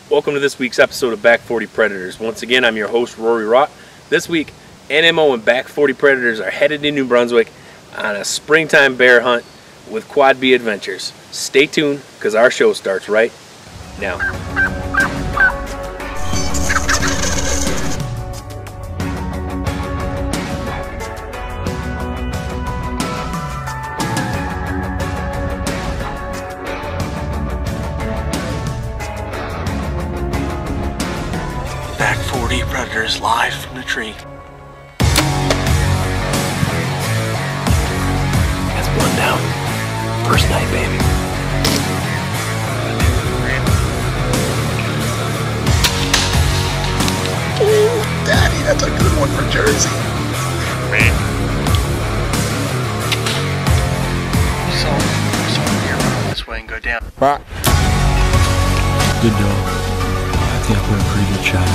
Welcome to this week's episode of Back 40 Predators. Once again, I'm your host, Rory Rott. This week, NMO and Back 40 Predators are headed to New Brunswick on a springtime bear hunt with Quad B Adventures. Stay tuned, because our show starts right now. Back 40 Predators live from the tree. That's one down. First night, baby. Oh, Daddy, that's a good one for Jersey. So here, run this way and go down. Good dog. I think I put a pretty good shot on it.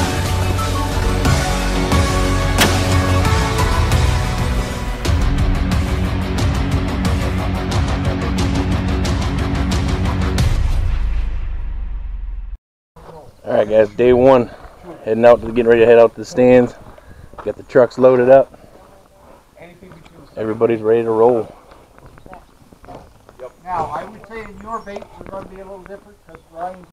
Alright guys, day one. Heading out, getting ready to head out to the stands. Got the trucks loaded up. Everybody's ready to roll. Now, I would say your baits are going to be a little different because Ryan's...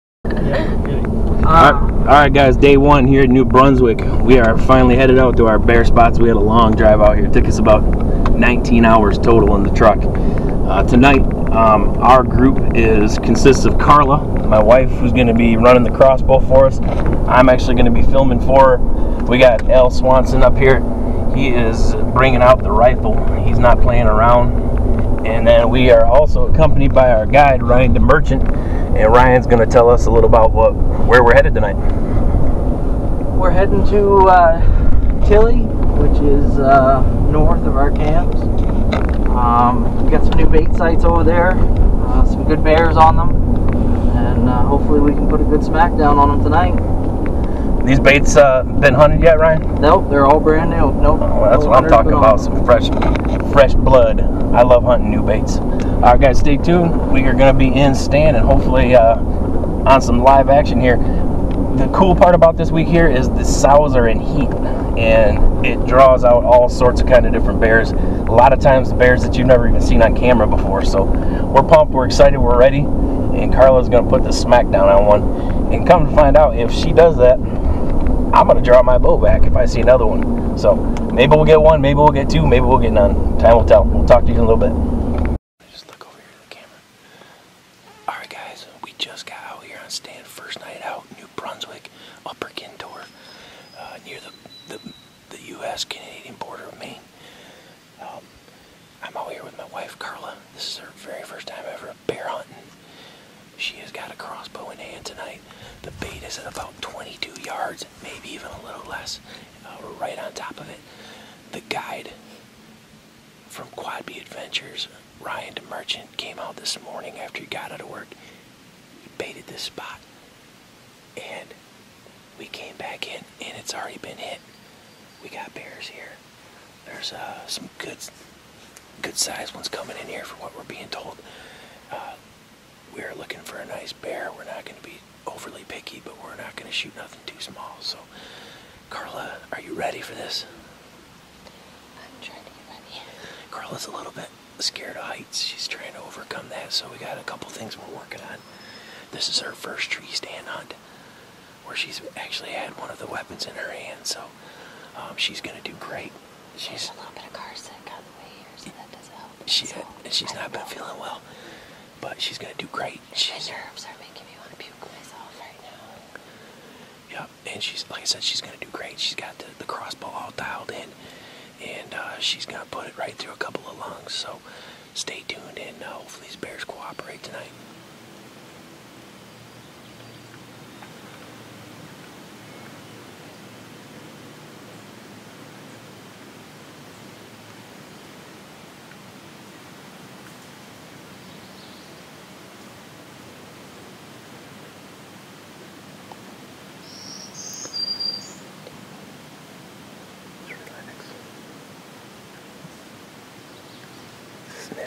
Alright guys, day one here at New Brunswick. We are finally headed out to our bear spots. We had a long drive out here. It took us about 19 hours total in the truck. Tonight, our group consists of Carla, my wife, who's going to be running the crossbow for us. I'm actually going to be filming for her. We got Al Swanson up here. He is bringing out the rifle. He's not playing around. And then we are also accompanied by our guide, Ryan the Merchant. And Ryan's going to tell us a little about where we're headed tonight. We're heading to Tilly, which is north of our camps. We got some new bait sites over there, some good bears on them, and hopefully we can put a good smack down on them tonight. These baits been hunted yet, Ryan? Nope, they're all brand new. Nope. Oh, that's what I'm talking about, some fresh blood. I love hunting new baits. Alright guys, stay tuned. We are going to be in stand and hopefully on some live action here. The cool part about this week here is the sows are in heat, and it draws out all sorts of kind of different bears. A lot of times the bears that you've never even seen on camera before. So we're pumped, we're excited, we're ready, and Carla's going to put the smack down on one. And come to find out, if she does that, I'm going to draw my bow back if I see another one. So maybe we'll get one, maybe we'll get two, maybe we'll get none. Time will tell. We'll talk to you in a little bit. Just look over here to the camera. Alright guys, we just got out here on stand. First night out, New Brunswick, Upper Kintor, near the U.S.-Canadian border of Maine. I'm out here with my wife, Carla. This is her very first time ever bear hunting. She has got a crossbow in hand tonight. The bait is at about 22 yards, maybe even a little less. We're right on top of it. The guide from Quad B Adventures, Ryan the Merchant, came out this morning after he got out of work. He baited this spot, and we came back in, and it's already been hit. We got bears here. There's some good sized ones coming in here for what we're being told. We're looking for a nice bear. We're not going to be overly picky, but we're not going to shoot nothing too small. So, Carla, are you ready for this? I'm trying to get ready. Carla's a little bit scared of heights. She's trying to overcome that, so we got a couple things we're working on. This is her first tree stand hunt, where she's actually had one of the weapons in her hand, so she's going to do great. There's a little bit of car sick on the way here, so that does help. She's not been feeling well, but she's going to do great. My nerves are making me want to puke myself right now. Yeah, and she's, like I said, she's going to do great. She's got the crossbow all dialed in, and she's going to put it right through a couple of lungs. So stay tuned, and hopefully these bears cooperate tonight. Sniff it.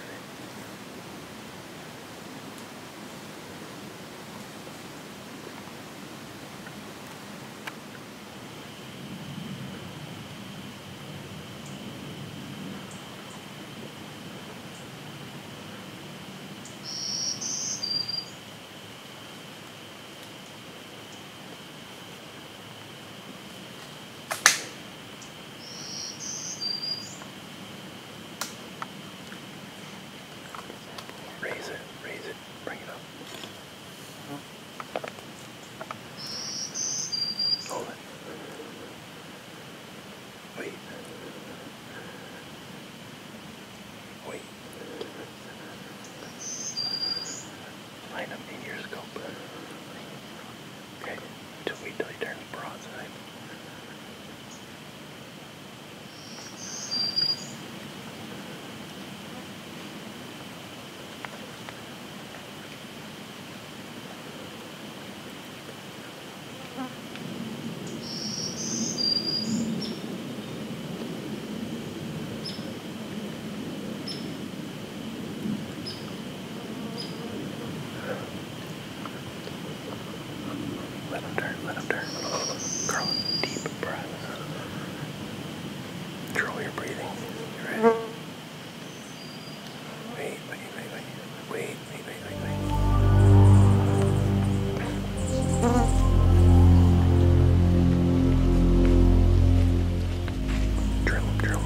Let him turn, let him turn. Girl, deep breath. Control your breathing. You ready? Wait. Drill.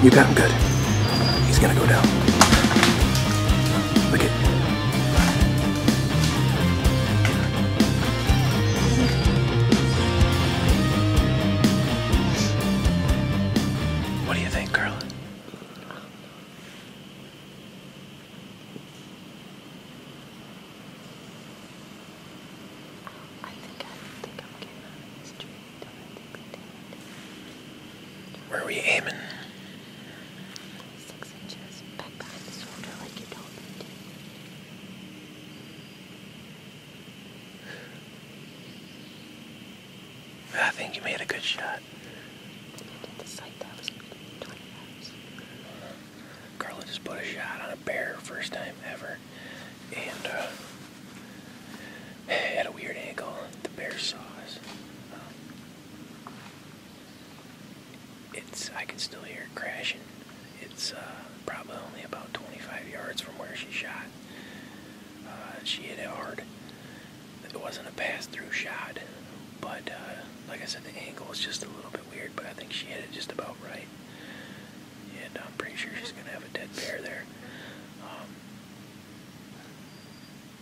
You got him good. He's gonna go down. Look at. What do you think, Carla? I think I'm getting on this tree. Don't I think we did? Where are we aiming? 6 inches back behind the shoulder like you told me to. I think you made a good shot. I did the sight that was 20 yards. Carla just put a shot on a bear, first time ever, and at a weird angle. The bear saw us. I can still hear it crashing. It's probably only about 25 yards from where she shot. She hit it hard. It wasn't a pass-through shot, but like I said, the angle was just a little bit weird, but I think she hit it just about right. And I'm pretty sure she's going to have a dead bear there.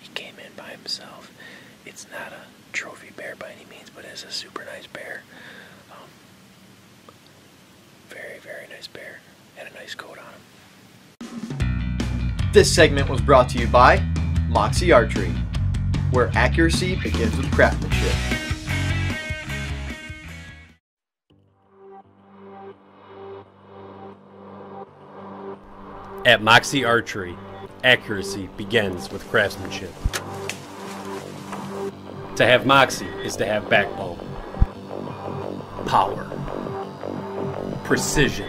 He came in by himself. It's not a trophy bear by any means, but it's a super nice bear. Very, very nice bear. Had a nice coat on him. This segment was brought to you by Moxie Archery, where accuracy begins with craftsmanship. At Moxie Archery, accuracy begins with craftsmanship. To have Moxie is to have backbone, power, precision,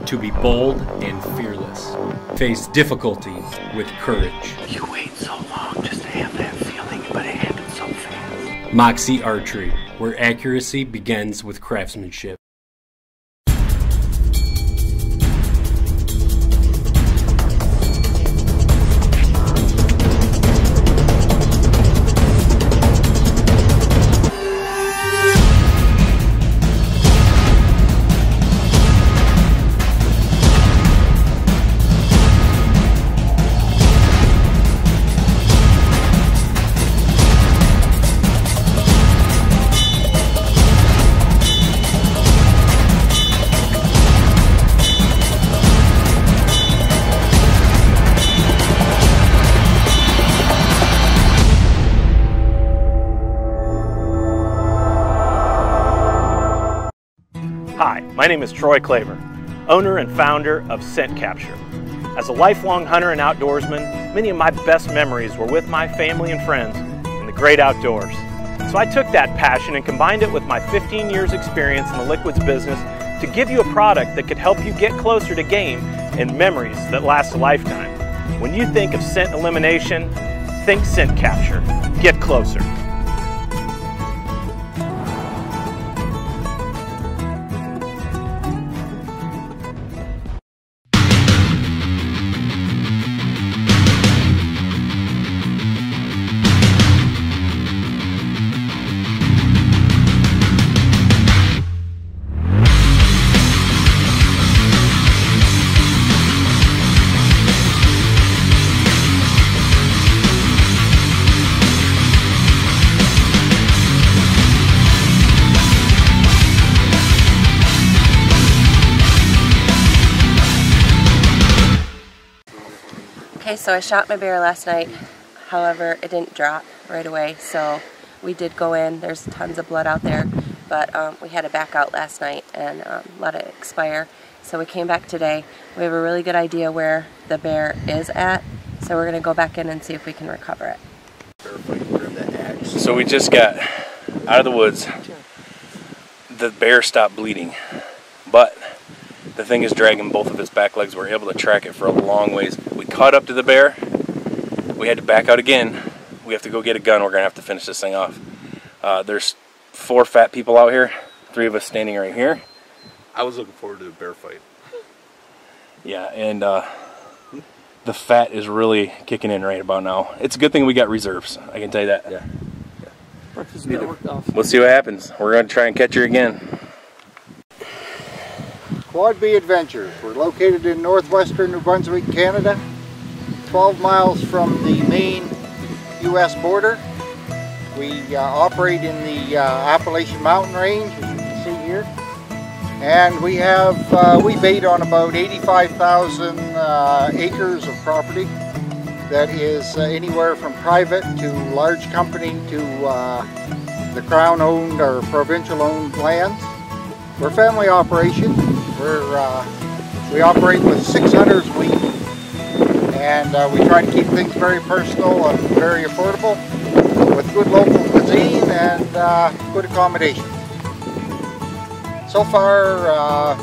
to be bold and fearless, face difficulty with courage. You wait so long just to have that feeling, but it happens so fast. Moxie Archery, where accuracy begins with craftsmanship. Hi, my name is Troy Claver, owner and founder of Scent Capture. As a lifelong hunter and outdoorsman, many of my best memories were with my family and friends in the great outdoors. So I took that passion and combined it with my 15 years experience in the liquids business to give you a product that could help you get closer to game and memories that last a lifetime. When you think of scent elimination, think Scent Capture. Get closer. Okay, so I shot my bear last night. However, it didn't drop right away, so we did go in. There's tons of blood out there, but we had to back out last night and let it expire. So we came back today. We have a really good idea where the bear is at, so we're going to go back in and see if we can recover it. Verify you grab that axe. So we just got out of the woods. The bear stopped bleeding, but the thing is dragging both of its back legs. We're able to track it for a long ways. We caught up to the bear. We had to back out again. We have to go get a gun. We're gonna have to finish this thing off. There's 4 fat people out here, 3 of us standing right here. I was looking forward to the bear fight. Yeah, and the fat is really kicking in right about now. It's a good thing we got reserves, I can tell you that. Yeah. Breakfast networked off. We'll see what happens. We're going to try and catch her again. Quad B Adventures. We're located in northwestern New Brunswick, Canada, 12 miles from the main U.S. border. We operate in the Appalachian Mountain Range, as you can see here. And we have, we bait on about 85,000 acres of property that is anywhere from private to large company to the Crown-owned or provincial-owned lands. We're a family operation. We operate with 6 hunters a week, and we try to keep things very personal and very affordable with good local cuisine and good accommodations. So far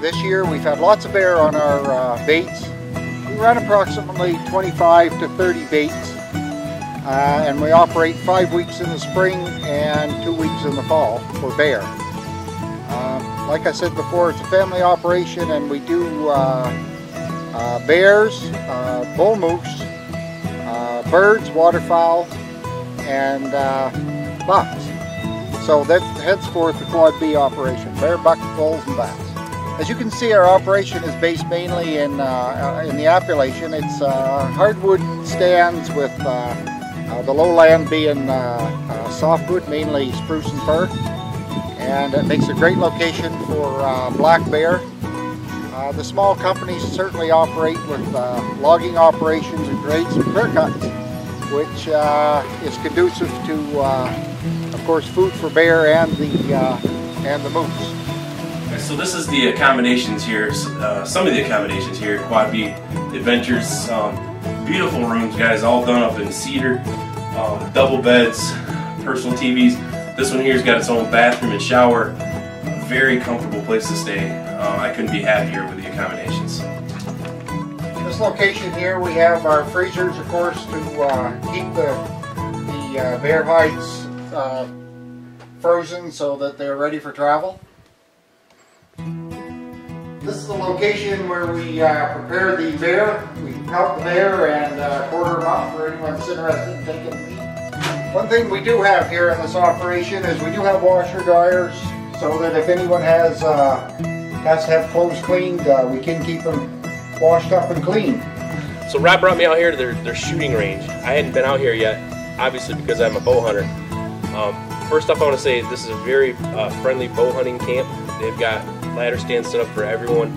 this year we've had lots of bear on our baits. We run approximately 25 to 30 baits, and we operate 5 weeks in the spring and 2 weeks in the fall for bear. Like I said before, it's a family operation, and we do bears, bull moose, birds, waterfowl, and bucks. So that's henceforth the Quad B operation: bear, buck, bulls, and bats. As you can see, our operation is based mainly in the Appalachian. It's hardwood stands with the lowland being softwood, mainly spruce and fir. And it makes a great location for black bear. The small companies certainly operate with logging operations and grades and clear cuts, which is conducive to, of course, food for bear and the moose. So this is the accommodations here, some of the accommodations here at Quad B Adventures. Beautiful rooms, guys, all done up in cedar, double beds, personal TVs. This one here's got its own bathroom and shower. A very comfortable place to stay. I couldn't be happier with the accommodations. This location here, we have our freezers, of course, to keep the bear hides frozen so that they're ready for travel. This is the location where we prepare the bear. We pelt the bear and quarter them up for anyone that's interested in taking meat. One thing we do have here in this operation is we do have washer dryers, so that if anyone has to have clothes cleaned, we can keep them washed up and clean. So Rob brought me out here to their shooting range. I hadn't been out here yet, obviously because I'm a bow hunter. First off, I want to say this is a very friendly bow hunting camp. They've got ladder stands set up for everyone,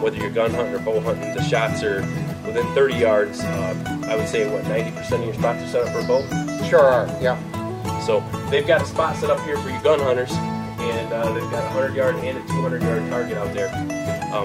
whether you're gun hunting or bow hunting. The shots are within 30 yards. I would say, what, 90% of your spots are set up for a bow? Sure are, yeah. So they've got a spot set up here for you gun hunters, and they've got a 100-yard and a 200-yard target out there.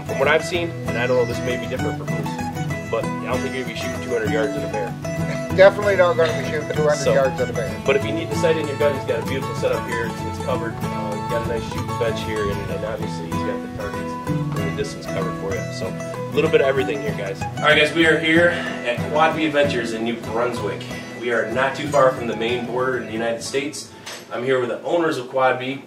From what I've seen, and I don't know, this may be different for moose, but I don't think you're going to be shooting 200 yards at a bear. Definitely not going to be shooting 200 yards at a bear. But if you need to sight in your gun, he's got a beautiful setup here. It's covered. He's got a nice shooting bench here, and obviously he's got the targets and the distance covered for you. So a little bit of everything here, guys. All right, guys, we are here at Quad B Adventures in New Brunswick. We are not too far from the main border in the United States. I'm here with the owners of Quad B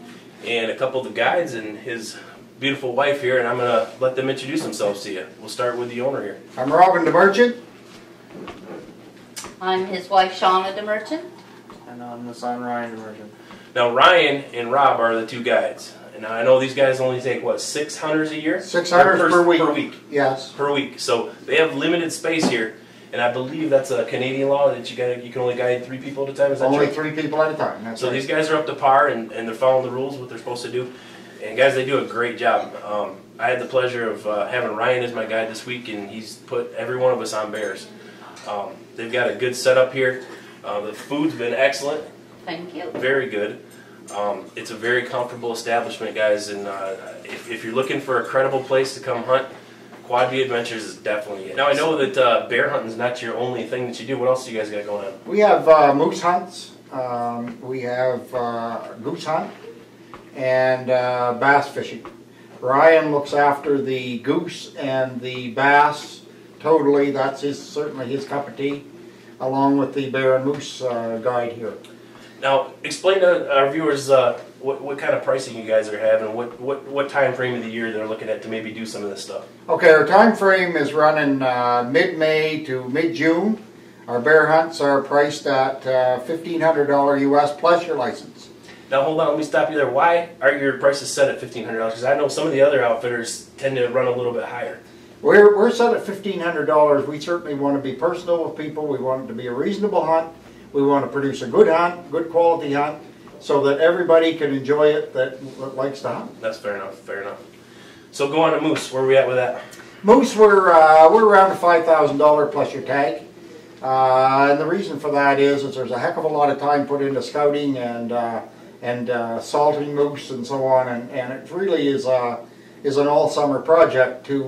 and a couple of the guides and his beautiful wife here, and I'm going to let them introduce themselves to you. We'll start with the owner here. I'm Robin the Merchant. I'm his wife, Shauna the Merchant. And I'm the son, Ryan the Merchant. Now, Ryan and Rob are the two guides. And I know these guys only take, what, 6 hunters a year? 6 hunters per week. Per week. Yes. Per week. So they have limited space here. And I believe that's a Canadian law that you can only guide 3 people at a time. Is that only true? 3 people at a time. That's so right. These guys are up to par, and they're following the rules, what they're supposed to do. And guys, they do a great job. I had the pleasure of having Ryan as my guide this week, and he's put every one of us on bears. They've got a good setup here. The food's been excellent. Thank you. Very good. It's a very comfortable establishment, guys, and if you're looking for a credible place to come hunt, Quad B Adventures is definitely it. Now, I know that bear hunting is not your only thing that you do. What else do you guys got going on? We have moose hunts. We have goose hunt and bass fishing. Ryan looks after the goose and the bass totally. That's certainly his cup of tea, along with the bear and moose guide here. Now, explain to our viewers what kind of pricing you guys are having, what time frame of the year they're looking at to maybe do some of this stuff. Okay, our time frame is running mid-May to mid-June. Our bear hunts are priced at $1,500 US plus your license. Now hold on, let me stop you there. Why are your prices set at $1,500? Because I know some of the other outfitters tend to run a little bit higher. We're set at $1,500. We certainly want to be personal with people. We want it to be a reasonable hunt. We want to produce a good hunt, good quality hunt, so that everybody can enjoy it that likes to hunt. That's fair enough, fair enough. So go on to moose. Where are we at with that? Moose, we're around $5,000 plus your tag. And the reason for that is there's a heck of a lot of time put into scouting and salting moose and so on, and it really is an all-summer project to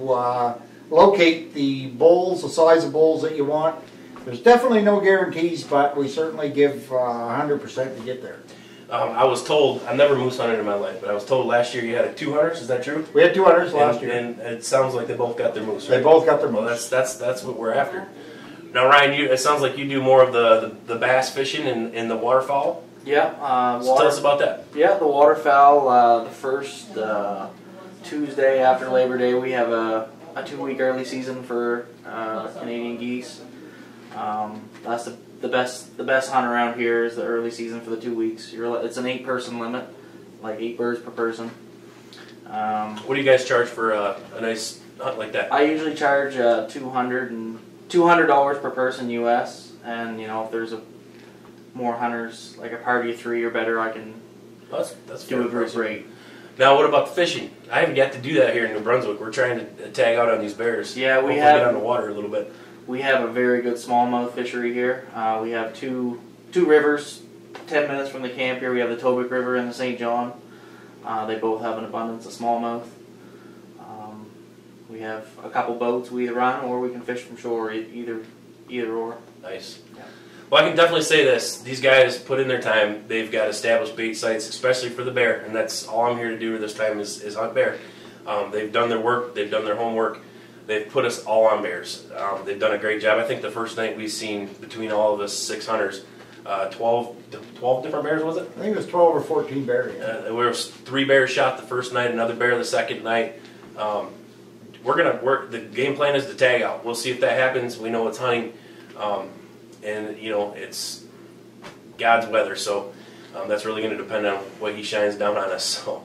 locate the bulls, the size of bulls that you want. There's definitely no guarantees, but we certainly give 100% to get there. I was told, I've never moose hunted in my life, but I was told last year you had 2 hunters, is that true? We had 2 hunters last year. And it sounds like they both got their moose, right? They both got their moose. Well, that's what we're after. Now Ryan, it sounds like you do more of the bass fishing and the waterfowl. Yeah. So tell us about that. Yeah, the waterfowl, the first Tuesday after Labor Day, we have a 2-week early season for Canadian geese. That's the best hunt around here is the early season for the 2 weeks. It's an 8-person limit, like 8 birds per person. What do you guys charge for a nice hunt like that? I usually charge $200 per person US, and if there's more hunters, like a party of 3 or better, I can do a group rate. Now, what about the fishing? I haven't got to do that here in New Brunswick. We're trying to tag out on these bears. Yeah, we get on the water a little bit. We have a very good smallmouth fishery here. We have two rivers 10 minutes from the camp here. We have the Tobic River and the St. John. They both have an abundance of smallmouth. We have a couple boats we either run or we can fish from shore, either or. Nice. Yeah. Well, I can definitely say this. These guys put in their time. They've got established bait sites, especially for the bear, and that's all I'm here to do this time is hunt bear. They've done their work. They've done their homework. They've put us all on bears. They've done a great job. I think the first night we've seen, between all of us 6 hunters, 12 different bears, was it? I think it was 12 or 14 bears. There was 3 bears shot the first night, another bear the second night. We're going to work. The game plan is to tag out. We'll see if that happens. We know it's hunting. And, it's God's weather, so that's really going to depend on what He shines down on us. So,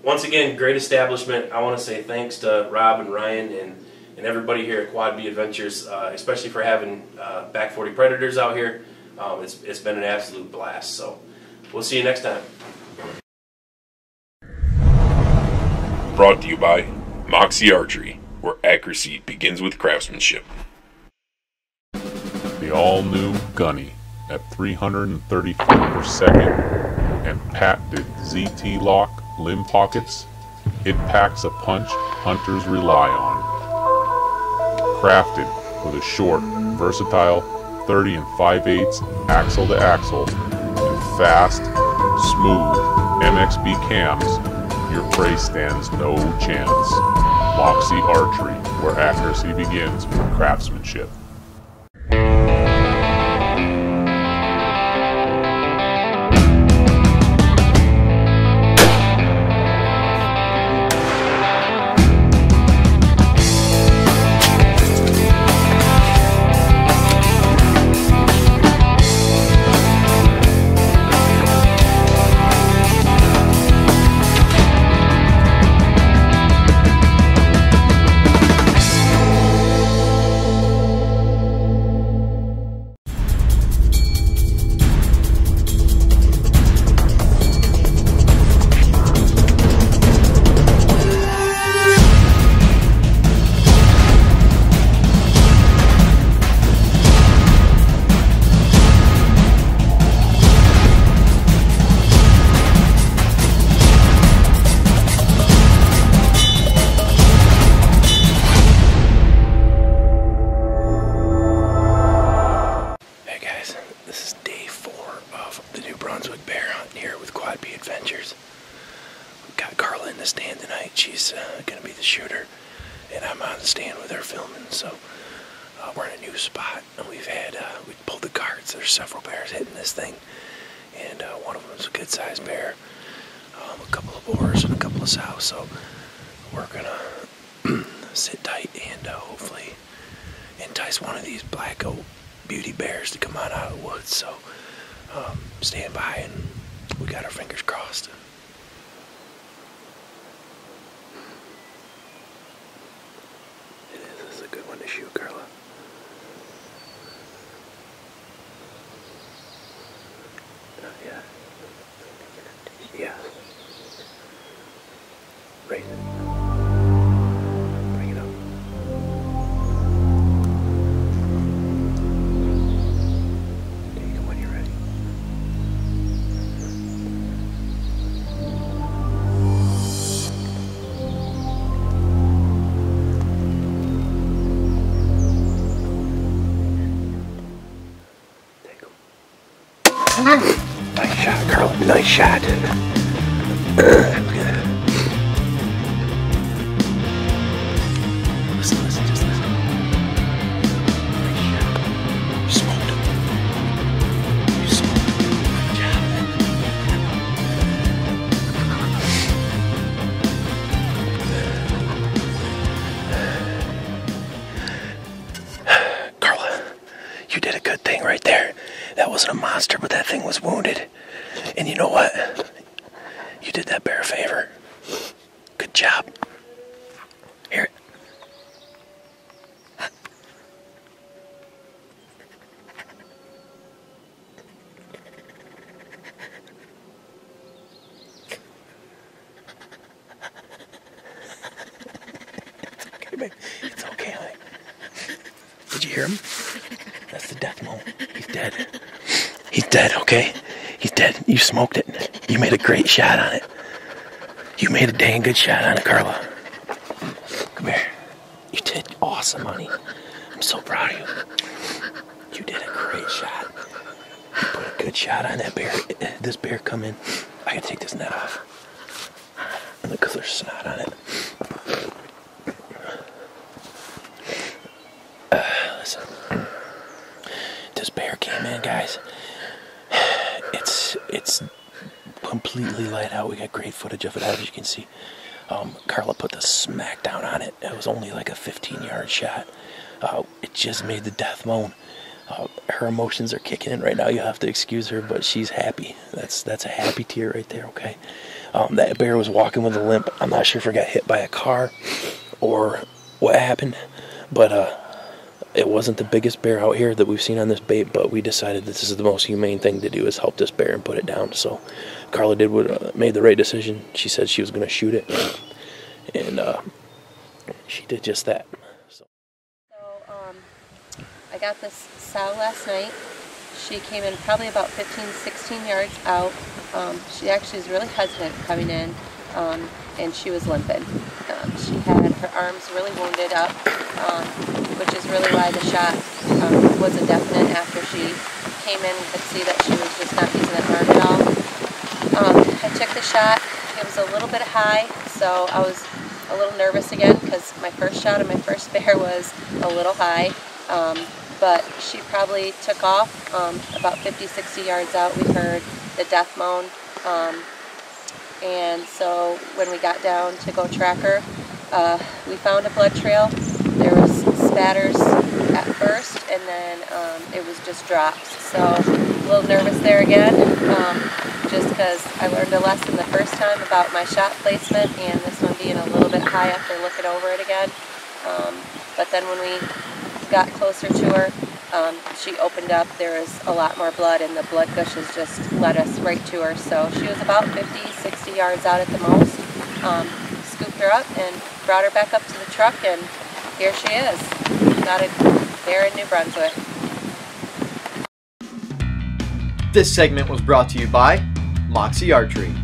once again, great establishment. I want to say thanks to Rob and Ryan and everybody here at Quad B Adventures, especially for having Back 40 Predators out here. It's been an absolute blast. So, we'll see you next time. Brought to you by Moxie Archery, where accuracy begins with craftsmanship. The all-new Gunny at 330 feet per second and patented ZT lock limb pockets, it packs a punch hunters rely on. Crafted with a short, versatile 30 and 5/8 axle to axle and fast, smooth MXB cams, your prey stands no chance. Moxie Archery, where accuracy begins with craftsmanship. Brunswick bear hunting here with Quad P Adventures. We've got Carla in the stand tonight. She's going to be the shooter, and I'm on the stand with her filming. So we're in a new spot, and we pulled the cards. There's several bears hitting this thing, and one of them is a good-sized bear, a couple of boars, and a couple of sows. So we're gonna sit tight and hopefully entice one of these black oak beauty bears to come on out of the woods. So stand by, and we got our fingers crossed. This is a good one to shoot, Carla. Yeah. Yeah. Raise it. Bring it up. Take it when you're ready. Nice shot, Carla. Nice shot. Listen, just listen. Nice shot. You smoked him. You smoked him. Good job. Carla, you did a good thing right there. That wasn't a monster, but that thing was wounded. And you know what? You did that bear a favor. Good job. Here. It's okay, babe. It's okay, honey. Did you hear him? That's the death moan. He's dead. He's dead, okay? He's dead. You smoked it. You made a great shot on it. You made a dang good shot on it, Carla. Come here. You did awesome, honey. I'm so proud of you. You did a great shot. You put a good shot on that bear. This bear come in. I gotta take this net off. Because there's snot on it. Listen. This bear came in, guys. It's completely light out. We got great footage of it, as you can see. Carla put the smack down on it. It was only like a 15-yard shot. It just made the death moan. Her emotions are kicking in right now. You have to excuse her, but she's happy. That's a happy tear right there, okay? That bear was walking with a limp. I'm not sure if it got hit by a car or what happened, but it wasn't the biggest bear out here that we've seen on this bait, but we decided this is the most humane thing to do is help this bear and put it down. So Carla made the right decision. She said she was going to shoot it, and she did just that. So I got this sow last night. She came in probably about 15, 16 yards out. She actually was really hesitant coming in, and she was limping. She had her arms really wounded up, which is really why the shot was a definite. After she came in, we could see that she was just not using that arm at all. I took the shot. It was a little bit high, so I was a little nervous again because my first shot of my first bear was a little high. But she probably took off about 50, 60 yards out. We heard the death moan. And so when we got down to go track her, we found a blood trail. There was spatters at first, and then it was just drops. So a little nervous there again, just because I learned a lesson the first time about my shot placement, and this one being a little bit high after looking over it again. But then when we got closer to her, she opened up. There was a lot more blood, and the blood gushes just led us right to her. So she was about 50, 60 yards out at the most. Scooped her up and brought her back up to the truck, and here she is. Got a bear in New Brunswick. This segment was brought to you by Moxie Archery,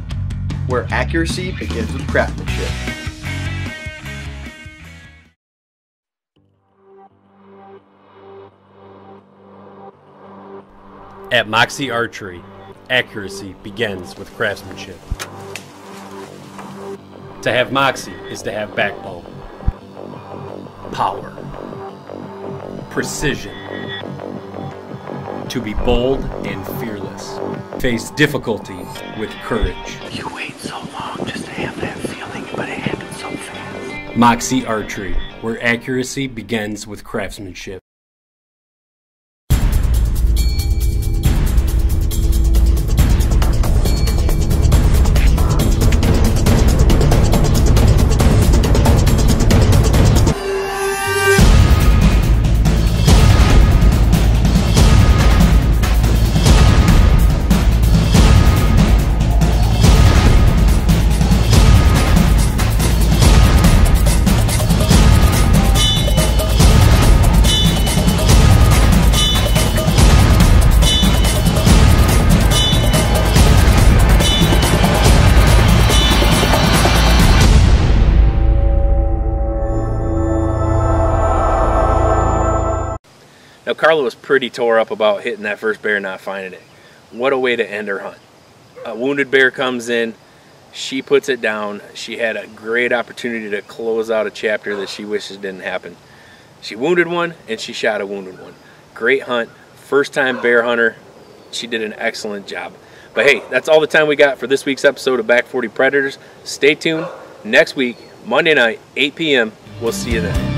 where accuracy begins with craftsmanship. At Moxie Archery, accuracy begins with craftsmanship. To have moxie is to have backbone, power, precision, to be bold and fearless, face difficulty with courage. You wait so long just to have that feeling, but it happens so fast. Moxie Archery, where accuracy begins with craftsmanship. Now Carla was pretty tore up about hitting that first bear and not finding it. What a way to end her hunt. A wounded bear comes in, she puts it down. She had a great opportunity to close out a chapter that she wishes didn't happen. She wounded one and she shot a wounded one. Great hunt, first time bear hunter. She did an excellent job. But hey, that's all the time we got for this week's episode of Back 40 Predators. Stay tuned. Next week, Monday night, 8 p.m. We'll see you then.